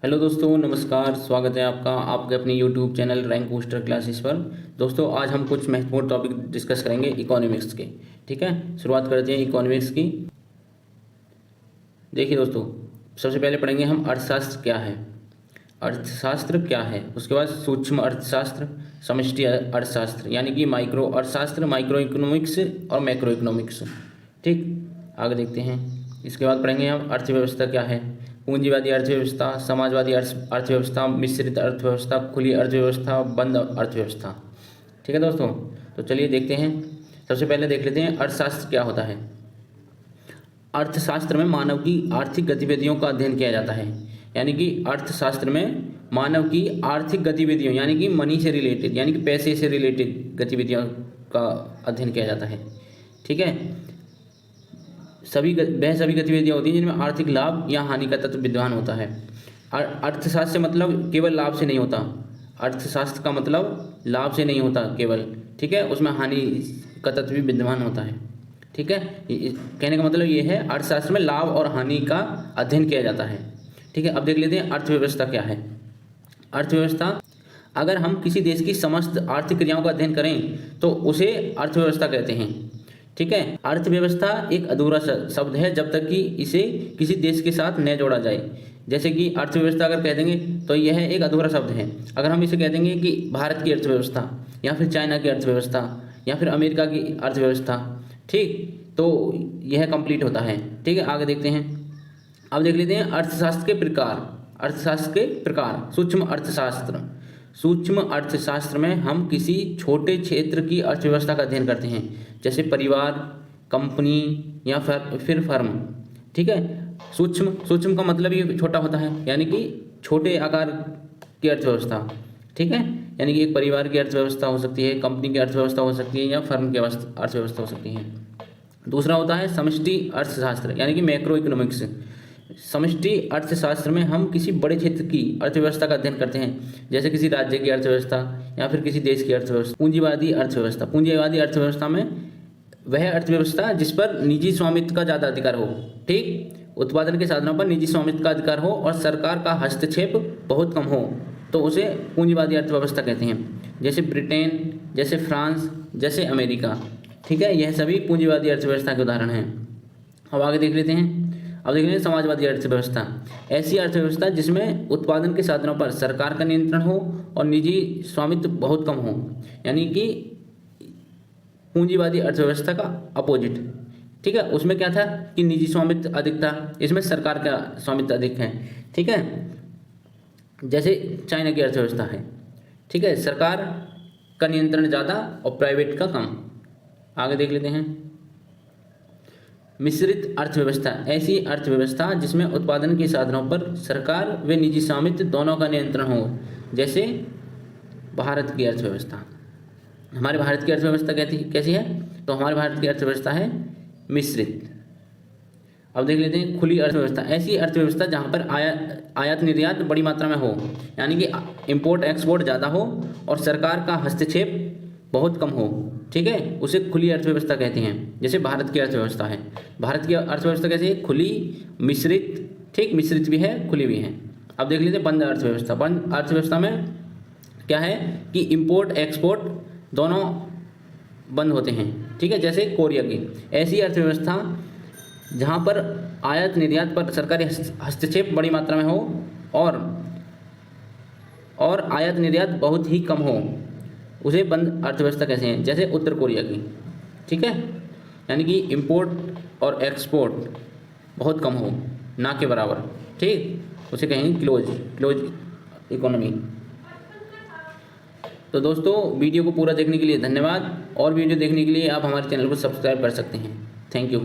Hello दोस्तों, नमस्कार। स्वागत है आपका आपके अपने YouTube channel rank booster classes पर। दोस्तों, आज हम कुछ महत्वपूर्ण टॉपिक डिस्कस करेंगे इकोनॉमिक्स के। ठीक है, शुरुआत करते हैं इकोनॉमिक्स की। देखिए दोस्तों, सबसे पहले पढ़ेंगे हम अर्थशास्त्र क्या है। अर्थशास्त्र क्या है, उसके बाद सूक्ष्म अर्थशास्त्र, समष्टि अर्थशास्त्र यानी कि माइक्रो अर्थशास्त्र, माइक्रो इकोनॉमिक्स और मैक्रो इकोनॉमिक्स। ठीक, आगे देखते हैं। इसके बाद पढ़ेंगे हम अर्थव्यवस्था क्या है, पूंजीवादी अर्थव्यवस्था, समाजवादी अर्थव्यवस्था, मिश्रित अर्थव्यवस्था, खुली अर्थव्यवस्था, बंद अर्थव्यवस्था। ठीक है दोस्तों, तो चलिए देखते हैं। सबसे पहले देख लेते हैं अर्थशास्त्र क्या होता है। अर्थशास्त्र में मानव की आर्थिक गतिविधियों का अध्ययन किया जाता है। यानी कि अर्थशास्त्र में मानव की आर्थिक गतिविधियों यानी कि मनी से रिलेटेड यानी कि पैसे से रिलेटेड गतिविधियों का अध्ययन किया जाता है। ठीक है, सभी गतिविधियाँ होती हैं जिनमें आर्थिक लाभ या हानि का तत्व विद्यमान होता है। अर्थशास्त्र से मतलब केवल लाभ से नहीं होता, अर्थशास्त्र का मतलब लाभ से नहीं होता केवल। ठीक है, उसमें हानि का तत्व भी विद्यमान होता है। ठीक है, कहने का मतलब ये है अर्थशास्त्र में लाभ और हानि का अध्ययन किया जाता है। ठीक है, अब देख लेते हैं अर्थव्यवस्था क्या है। अर्थव्यवस्था, अगर हम किसी देश की समस्त आर्थिक क्रियाओं का अध्ययन करें तो उसे अर्थव्यवस्था कहते हैं। ठीक है, अर्थव्यवस्था एक अधूरा शब्द है जब तक कि इसे किसी देश के साथ न जोड़ा जाए। जैसे कि अर्थव्यवस्था अगर कह देंगे तो यह एक अधूरा शब्द है। अगर हम इसे कह देंगे कि भारत की अर्थव्यवस्था या फिर चाइना की अर्थव्यवस्था या फिर अमेरिका की अर्थव्यवस्था, ठीक, तो यह कंप्लीट होता है। ठीक है, आगे देखते हैं। अब देख लेते हैं अर्थशास्त्र के प्रकार। अर्थशास्त्र के प्रकार, सूक्ष्म अर्थशास्त्र। सूक्ष्म अर्थशास्त्र में हम किसी छोटे क्षेत्र की अर्थव्यवस्था का अध्ययन करते हैं, जैसे परिवार, कंपनी या फिर फर्म। ठीक है, सूक्ष्म का मतलब ये छोटा होता है, यानी कि छोटे आकार की अर्थव्यवस्था। ठीक है, यानी कि एक परिवार की अर्थव्यवस्था हो सकती है, कंपनी की अर्थव्यवस्था हो सकती है या फर्म की अर्थव्यवस्था हो सकती है। दूसरा होता है समष्टि अर्थशास्त्र यानी कि मैक्रो इकोनॉमिक्स। समष्टि अर्थशास्त्र में हम किसी बड़े क्षेत्र की अर्थव्यवस्था का अध्ययन करते हैं, जैसे किसी राज्य की अर्थव्यवस्था या फिर किसी देश की अर्थव्यवस्था। पूंजीवादी अर्थव्यवस्था, पूंजीवादी अर्थव्यवस्था में वह अर्थव्यवस्था जिस पर निजी स्वामित्व का ज़्यादा अधिकार हो। ठीक, उत्पादन के साधनों पर निजी स्वामित्व का अधिकार हो और सरकार का हस्तक्षेप बहुत कम हो, तो उसे पूंजीवादी अर्थव्यवस्था कहते हैं। जैसे ब्रिटेन, जैसे फ्रांस, जैसे अमेरिका। ठीक है, यह सभी पूंजीवादी अर्थव्यवस्था के उदाहरण हैं। अब आगे देख लेते हैं। अब देख लेते हैं समाजवादी अर्थव्यवस्था। ऐसी अर्थव्यवस्था जिसमें उत्पादन के साधनों पर सरकार का नियंत्रण हो और निजी स्वामित्व बहुत कम हो, यानी कि पूंजीवादी अर्थव्यवस्था का अपोजिट। ठीक है, उसमें क्या था कि निजी स्वामित्व अधिक था, इसमें सरकार का स्वामित्व अधिक है। ठीक है, जैसे चाइना की अर्थव्यवस्था है। ठीक है, सरकार का नियंत्रण ज़्यादा और प्राइवेट का कम। आगे देख लेते हैं मिश्रित अर्थव्यवस्था। ऐसी अर्थव्यवस्था जिसमें उत्पादन के साधनों पर सरकार व निजी स्वामित्व दोनों का नियंत्रण हो, जैसे भारत की अर्थव्यवस्था। हमारे भारत की अर्थव्यवस्था कैसी है, तो हमारे भारत की अर्थव्यवस्था है मिश्रित। अब देख लेते हैं खुली अर्थव्यवस्था। ऐसी अर्थव्यवस्था जहाँ पर आयात निर्यात बड़ी मात्रा में हो, यानी कि इंपोर्ट एक्सपोर्ट ज़्यादा हो और सरकार का हस्तक्षेप बहुत कम हो। ठीक है, उसे खुली अर्थव्यवस्था कहते हैं, जैसे भारत की अर्थव्यवस्था है। भारत की अर्थव्यवस्था कैसी है, खुली, मिश्रित। ठीक, मिश्रित भी है, खुली भी है। अब देख लीजिए बंद अर्थव्यवस्था। बंद अर्थव्यवस्था में क्या है कि इंपोर्ट एक्सपोर्ट दोनों बंद होते हैं। ठीक है, जैसे कोरिया की। ऐसी अर्थव्यवस्था जहाँ पर आयात निर्यात पर सरकारी हस्तक्षेप बड़ी मात्रा में हो और आयात निर्यात बहुत ही कम हो, उसे बंद अर्थव्यवस्था कैसे हैं, जैसे उत्तर कोरिया की। ठीक है, यानी कि इंपोर्ट और एक्सपोर्ट बहुत कम हो, ना के बराबर। ठीक, उसे कहेंगे क्लोज इकोनॉमी। तो दोस्तों, वीडियो को पूरा देखने के लिए धन्यवाद, और वीडियो देखने के लिए आप हमारे चैनल को सब्सक्राइब कर सकते हैं। Thank you.